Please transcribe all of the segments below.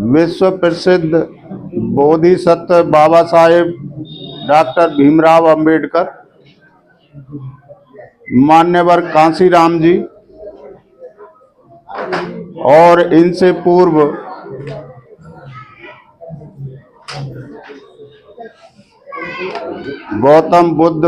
विश्व प्रसिद्ध बोधिसत्व बाबा साहेब डॉक्टर भीमराव अंबेडकर, मान्यवर कांशीराम जी और इनसे पूर्व गौतम बुद्ध,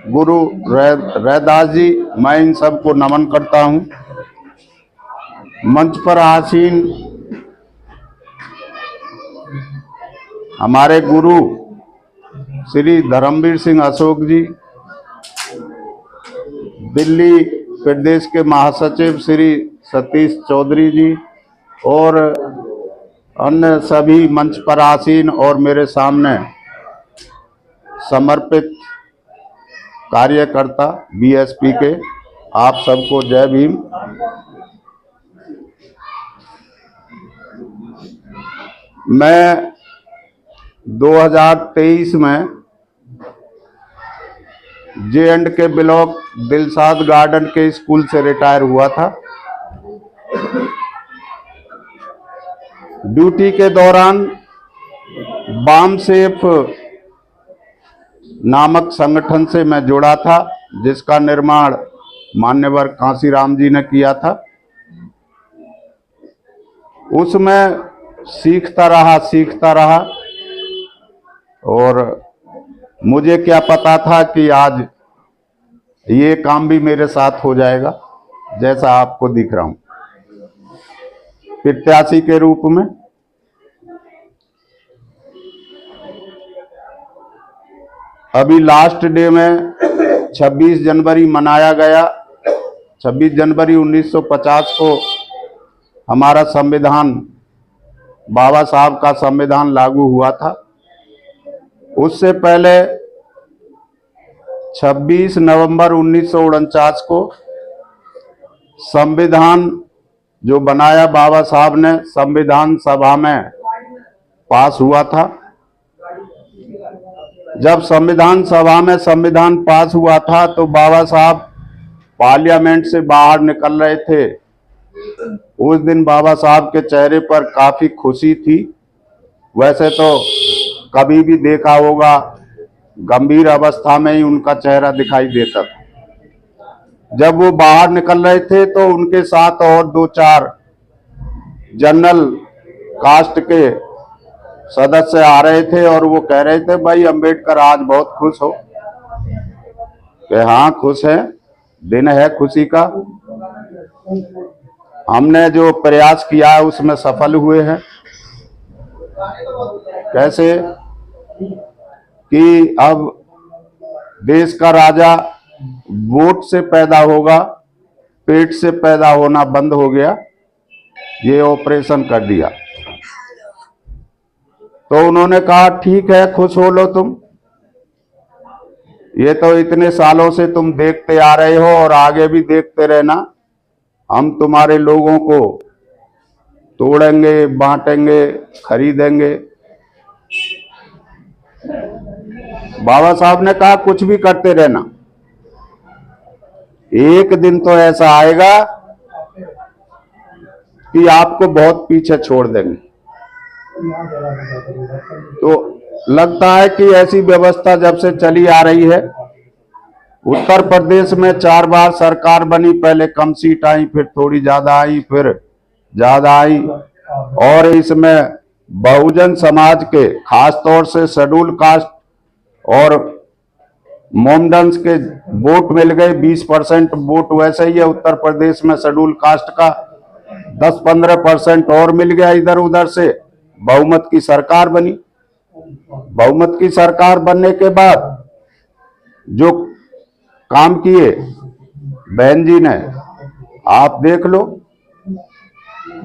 गुरु रैदास जी, मैं इन सबको नमन करता हूं। मंच पर आसीन हमारे गुरु श्री धर्मवीर सिंह अशोक जी, दिल्ली प्रदेश के महासचिव श्री सतीश चौधरी जी और अन्य सभी मंच पर आसीन और मेरे सामने समर्पित कार्यकर्ता बीएसपी के, आप सबको जय भीम। मैं 2023 में J&K ब्लॉक दिलशाद गार्डन के स्कूल से रिटायर हुआ था। ड्यूटी के दौरान बामसेफ नामक संगठन से मैं जुड़ा था, जिसका निर्माण मान्यवर कांशीराम जी ने किया था। उसमें सीखता रहा और मुझे क्या पता था कि आज ये काम भी मेरे साथ हो जाएगा, जैसा आपको दिख रहा हूं प्रत्याशी के रूप में। अभी लास्ट डे में 26 जनवरी मनाया गया। 26 जनवरी 1950 को हमारा संविधान, बाबा साहब का संविधान लागू हुआ था। उससे पहले 26 नवंबर 1949 को संविधान जो बनाया बाबा साहब ने, संविधान सभा में पास हुआ था। जब संविधान सभा में संविधान पास हुआ था तो बाबा साहब पार्लियामेंट से बाहर निकल रहे थे। उस दिन बाबा साहब के चेहरे पर काफी खुशी थी। वैसे तो कभी भी देखा होगा गंभीर अवस्था में ही उनका चेहरा दिखाई देता था। जब वो बाहर निकल रहे थे तो उनके साथ और 2-4 जनरल कास्ट के सदस्य आ रहे थे और वो कह रहे थे, भाई अंबेडकर आज बहुत खुश हो। कि हाँ खुश है, दिन है खुशी का। हमने जो प्रयास किया है उसमें सफल हुए हैं। कैसे कि अब देश का राजा वोट से पैदा होगा, पेट से पैदा होना बंद हो गया। ये ऑपरेशन कर दिया। तो उन्होंने कहा ठीक है, खुश हो लो तुम, ये तो इतने सालों से तुम देखते आ रहे हो और आगे भी देखते रहना। हम तुम्हारे लोगों को तोड़ेंगे, बांटेंगे, खरीदेंगे। बाबा साहब ने कहा कुछ भी करते रहना, एक दिन तो ऐसा आएगा कि आपको बहुत पीछे छोड़ देंगे। तो लगता है कि ऐसी व्यवस्था जब से चली आ रही है। उत्तर प्रदेश में 4 बार सरकार बनी, पहले कम सीट आई, फिर थोड़ी ज्यादा आई, फिर ज्यादा आई। और इसमें बहुजन समाज के, खासतौर से शेड्यूल कास्ट और मोमडन्स के वोट मिल गए। 20% वोट वैसे ही है उत्तर प्रदेश में शेड्यूल कास्ट का, 10-15% और मिल गया इधर उधर से। बहुमत की सरकार बनी। बहुमत की सरकार बनने के बाद जो काम किए बहन जी ने, आप देख लो।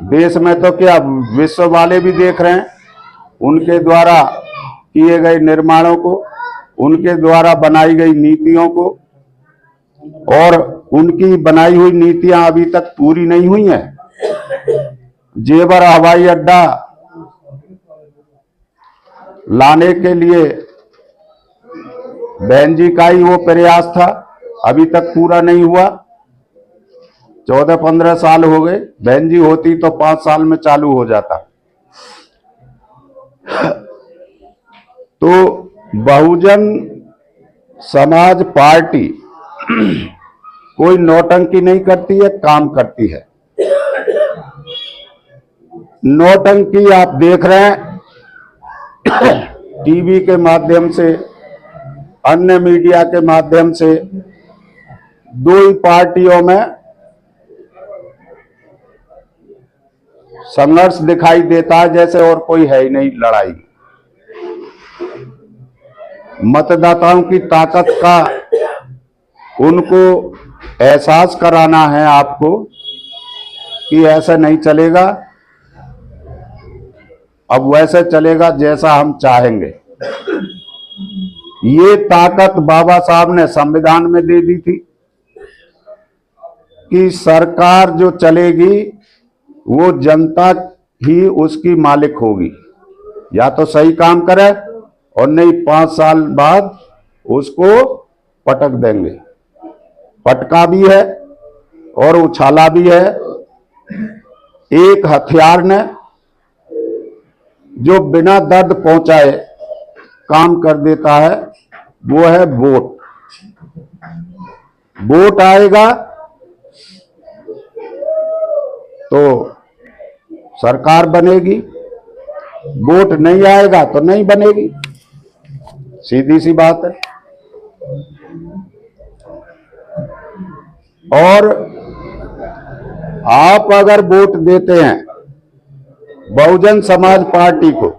देश में तो क्या, विश्व वाले भी देख रहे हैं उनके द्वारा किए गए निर्माणों को, उनके द्वारा बनाई गई नीतियों को। और उनकी बनाई हुई नीतियां अभी तक पूरी नहीं हुई हैं। जेवर हवाई अड्डा लाने के लिए बहन जी का ही वो प्रयास था, अभी तक पूरा नहीं हुआ। 14-15 साल हो गए। बहन जी होती तो 5 साल में चालू हो जाता। तो बहुजन समाज पार्टी कोई नौटंकी नहीं करती है, काम करती है। नौटंकी आप देख रहे हैं टीवी के माध्यम से, अन्य मीडिया के माध्यम से। दो ही पार्टियों में संघर्ष दिखाई देता है, जैसे और कोई है ही नहीं लड़ाई। मतदाताओं की ताकत का उनको एहसास कराना है आपको कि ऐसा नहीं चलेगा, अब वैसे चलेगा जैसा हम चाहेंगे। ये ताकत बाबा साहब ने संविधान में दे दी थी कि सरकार जो चलेगी वो जनता ही उसकी मालिक होगी। या तो सही काम करे और नहीं 5 साल बाद उसको पटक देंगे। पटका भी है और उछाला भी है। एक हथियार ने जो बिना दर्द पहुंचाए काम कर देता है, वो है वोट। वोट आएगा तो सरकार बनेगी, वोट नहीं आएगा तो नहीं बनेगी। सीधी सी बात है। और आप अगर वोट देते हैं बहुजन समाज पार्टी को,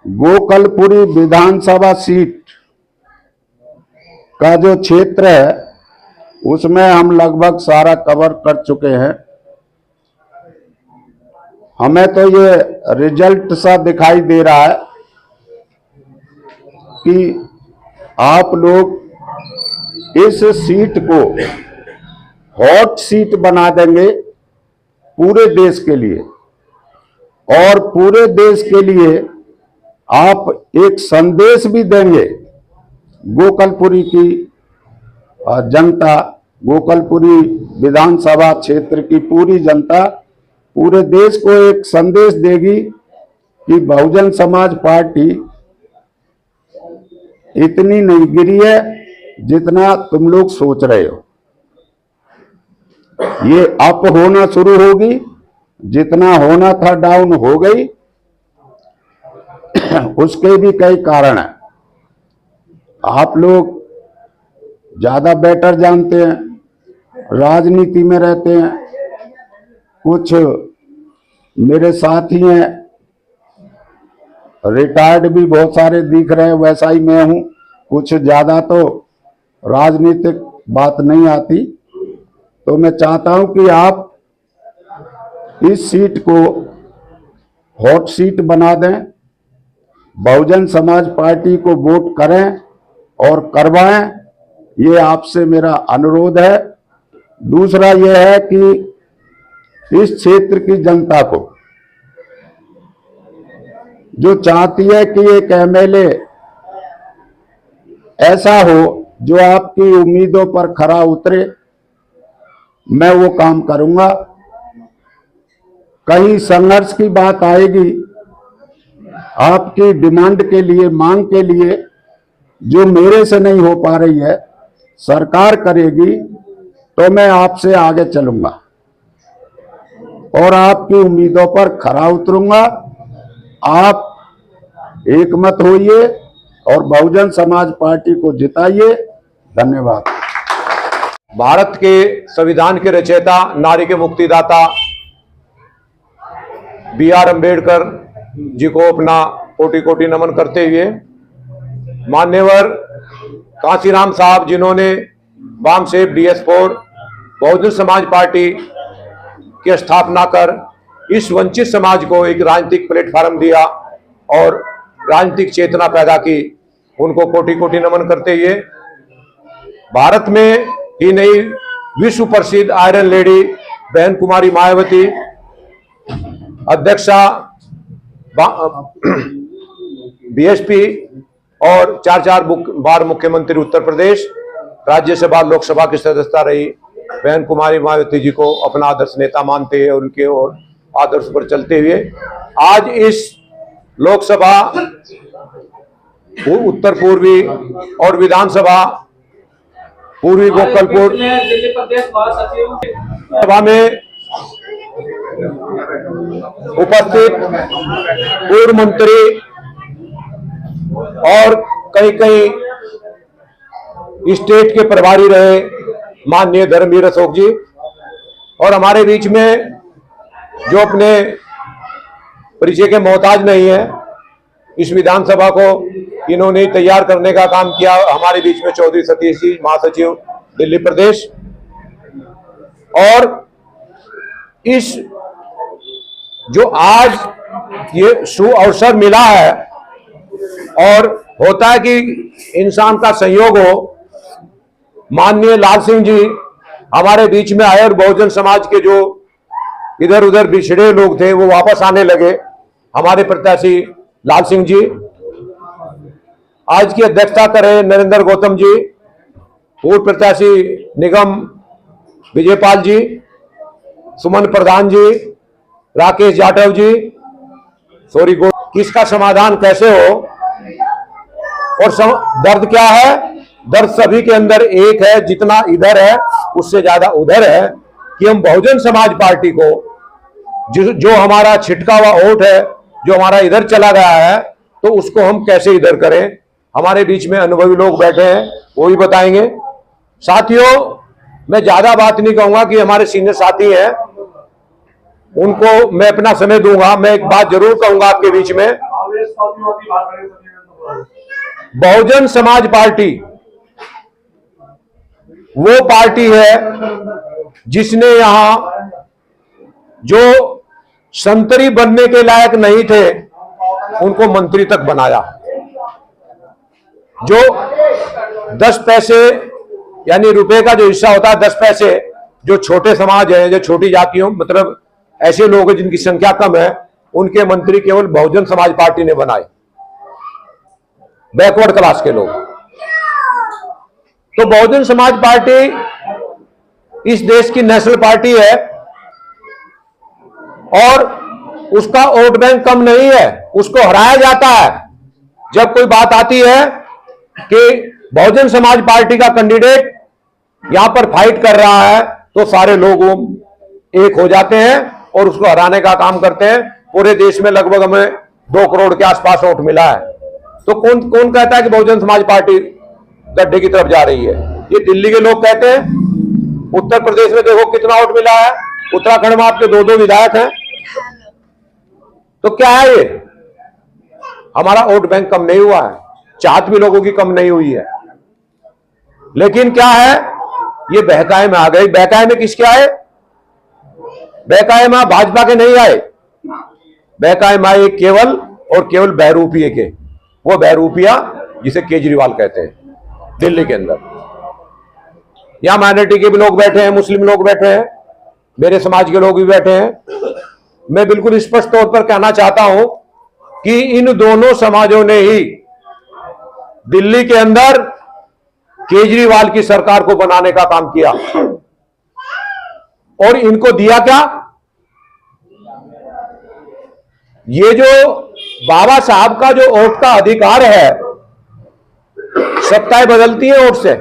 गोकलपुरी विधानसभा सीट का जो क्षेत्र है उसमें हम लगभग सारा कवर कर चुके हैं। हमें तो ये रिजल्ट सा दिखाई दे रहा है कि आप लोग इस सीट को हॉट सीट बना देंगे पूरे देश के लिए, और पूरे देश के लिए आप एक संदेश भी देंगे। गोकलपुरी की जनता, गोकलपुरी विधानसभा क्षेत्र की पूरी जनता पूरे देश को एक संदेश देगी कि बहुजन समाज पार्टी इतनी नहीं गिरी है जितना तुम लोग सोच रहे हो। ये अप होना शुरू होगी, जितना होना था डाउन हो गई। उसके भी कई कारण हैं, आप लोग ज्यादा बेटर जानते हैं, राजनीति में रहते हैं। कुछ मेरे साथी हैं, रिटायर्ड भी बहुत सारे दिख रहे हैं, वैसा ही मैं हूं। कुछ ज्यादा तो राजनीतिक बात नहीं आती। तो मैं चाहता हूं कि आप इस सीट को हॉट सीट बना दें, बहुजन समाज पार्टी को वोट करें और करवाएं। ये आपसे मेरा अनुरोध है। दूसरा यह है कि इस क्षेत्र की जनता को जो चाहती है कि एक एमएलए ऐसा हो जो आपकी उम्मीदों पर खरा उतरे, मैं वो काम करूंगा। कहीं संघर्ष की बात आएगी, आपकी डिमांड के लिए, मांग के लिए, जो मेरे से नहीं हो पा रही है, सरकार करेगी, तो मैं आपसे आगे चलूंगा और आपकी उम्मीदों पर खरा उतरूंगा। आप एकमत होइए और बहुजन समाज पार्टी को जिताइए। धन्यवाद। भारत के संविधान के रचयिता, नारी के मुक्तिदाता B.R. अम्बेडकर जी को अपना कोटि कोटि नमन करते हुए, मान्यवर कांशीराम साहब जिन्होंने वामसेव DS4 बहुजन समाज पार्टी की स्थापना कर इस वंचित समाज को एक राजनीतिक प्लेटफॉर्म दिया और राजनीतिक चेतना पैदा की, उनको कोटि कोटि नमन करते हुए, भारत में ही नहीं विश्व प्रसिद्ध आयरन लेडी बहन कुमारी मायावती, अध्यक्षा BSP और 4 बार मुख्यमंत्री उत्तर प्रदेश, राज्यसभा लोकसभा की सदस्यता रही, बहन कुमारी मायावती जी को अपना आदर्श नेता मानते हैं और उनके और आदर्श पर चलते हुए आज इस लोकसभा, उत्तर पूर्वी और विधानसभा पूर्वी गोपालपुर दिल्ली प्रदेश महासचिव सभा में उपस्थित पूर्व मंत्री और कई स्टेट के प्रभारी रहे माननीय धर्मवीर अशोक जी, और हमारे बीच में जो अपने परिचय के मोहताज नहीं है, इस विधानसभा को इन्होंने तैयार करने का काम किया। हमारे बीच में चौधरी सतीश जी, महासचिव दिल्ली प्रदेश, और इस जो आज ये शुभ अवसर मिला है, और होता है कि इंसान का संयोग हो, माननीय लाल सिंह जी हमारे बीच में आए और बहुजन समाज के जो इधर उधर बिछड़े लोग थे वो वापस आने लगे। हमारे प्रत्याशी लाल सिंह जी, आज की अध्यक्षता करें नरेंद्र गौतम जी, पूर्व प्रत्याशी निगम विजयपाल जी, सुमन प्रधान जी, राकेश जाटव जी, किसका समाधान कैसे हो और दर्द क्या है? दर्द सभी के अंदर एक है, जितना इधर है उससे ज्यादा उधर है, कि हम बहुजन समाज पार्टी को जो हमारा छिटका हुआ वोट है, जो हमारा इधर चला गया है, तो उसको हम कैसे इधर करें। हमारे बीच में अनुभवी लोग बैठे हैं, वो भी बताएंगे। साथियों, मैं ज्यादा बात नहीं कहूंगा कि हमारे सीनियर साथी हैं, उनको मैं अपना समय दूंगा। मैं एक बात जरूर कहूंगा आपके बीच में, बहुजन समाज पार्टी वो पार्टी है जिसने यहां जो संतरी बनने के लायक नहीं थे उनको मंत्री तक बनाया। जो 10 पैसे यानी रुपए का जो हिस्सा होता है 10 पैसे, जो छोटे समाज है, जो छोटी जातियों, मतलब ऐसे लोग हैं जिनकी संख्या कम है, उनके मंत्री केवल बहुजन समाज पार्टी ने बनाए, बैकवर्ड क्लास के लोग। तो बहुजन समाज पार्टी इस देश की नेशनल पार्टी है और उसका वोट बैंक कम नहीं है, उसको हराया जाता है। जब कोई बात आती है कि बहुजन समाज पार्टी का कैंडिडेट यहां पर फाइट कर रहा है, तो सारे लोग एक हो जाते हैं और उसको हराने का काम करते हैं। पूरे देश में लगभग हमें 2 करोड़ के आसपास वोट मिला है। तो कौन कौन कहता है कि बहुजन समाज पार्टी गड्ढे की तरफ जा रही है? ये दिल्ली के लोग कहते हैं। उत्तर प्रदेश में देखो कितना वोट मिला है, उत्तराखंड में आपके 2-2 विधायक हैं। तो क्या है ये? हमारा वोट बैंक कम नहीं हुआ है, चाहत भी लोगों की कम नहीं हुई है, लेकिन क्या है, ये बहकाए में आ गई। बहकाए में किसके आए? बहकाए में भाजपा के नहीं आए, बहकाए में आए केवल और केवल बहरूपिये के। वो बहरूपिया जिसे केजरीवाल कहते हैं दिल्ली के अंदर। यहां माइनॉरिटी के भी लोग बैठे हैं, मुस्लिम लोग बैठे हैं, मेरे समाज के लोग भी बैठे हैं। मैं बिल्कुल स्पष्ट तौर पर कहना चाहता हूं कि इन दोनों समाजों ने ही दिल्ली के अंदर केजरीवाल की सरकार को बनाने का काम किया। और इनको दिया क्या? ये जो बाबा साहब का जो वोट का अधिकार है, सत्ताएं बदलती हैं वोट से,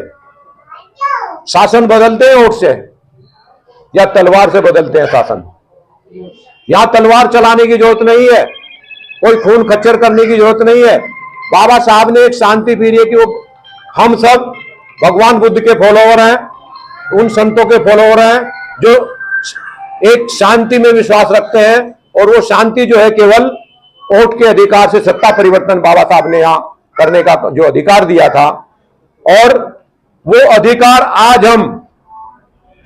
शासन बदलते हैं वोट से, या तलवार से बदलते हैं शासन। यहां तलवार चलाने की जरूरत नहीं है, कोई खून खच्चर करने की जरूरत नहीं है। बाबा साहब ने एक शांति प्रिय की, वो हम सब भगवान बुद्ध के फॉलोवर हैं, उन संतों के फॉलोवर हैं जो एक शांति में विश्वास रखते हैं, और वो शांति जो है केवल वोट के अधिकार से सत्ता परिवर्तन बाबा साहब ने यहां करने का जो अधिकार दिया था, और वो अधिकार आज हम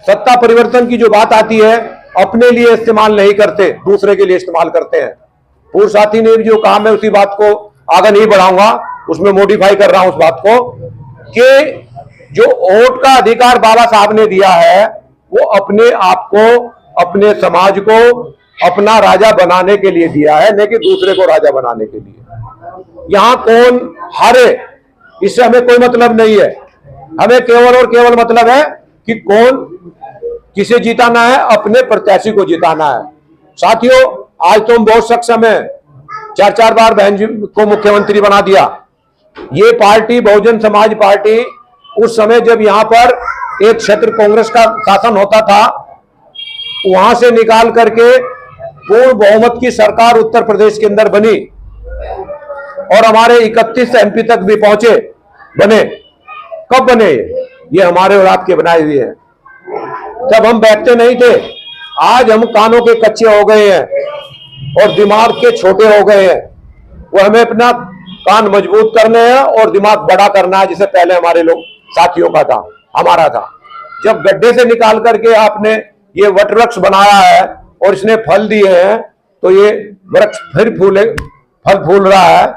सत्ता परिवर्तन की जो बात आती है अपने लिए इस्तेमाल नहीं करते, दूसरे के लिए इस्तेमाल करते हैं। पूर्व साथी ने भी जो कहा, मैं उसी बात को आगे नहीं बढ़ाऊंगा, उसमें मॉडिफाई कर रहा हूं उस बात को, कि जो वोट का अधिकार बाबा साहब ने दिया है वो अपने आप को, अपने समाज को अपना राजा बनाने के लिए दिया है, नहीं कि दूसरे को राजा बनाने के लिए। यहां कौन हारे इससे हमें कोई मतलब नहीं है, हमें केवल और केवल मतलब है कि कौन किसे जिताना है? अपने प्रत्याशी को जिताना है। साथियों, आज तो हम बहुत सक्षम है, 4-4 बार बहन जी को मुख्यमंत्री बना दिया। ये पार्टी बहुजन समाज पार्टी उस समय जब यहां पर एक क्षेत्र कांग्रेस का शासन होता था, वहां से निकाल करके पूर्ण बहुमत की सरकार उत्तर प्रदेश के अंदर बनी और हमारे 31 MP तक भी पहुंचे, बने। कब बने? ये हमारे और आपके बनाए हुए हैं। तब हम बैठते नहीं थे। आज हम कानों के कच्चे हो गए हैं और दिमाग के छोटे हो गए हैं। वो हमें अपना कान मजबूत करने हैं और दिमाग बड़ा करना है, जिसे पहले हमारे लोग साथियों का था, हमारा था। जब गड्ढे से निकाल करके आपने ये वटवृक्ष बनाया है और इसने फल दिए हैं, तो ये वृक्ष फिर फल फूल रहा है।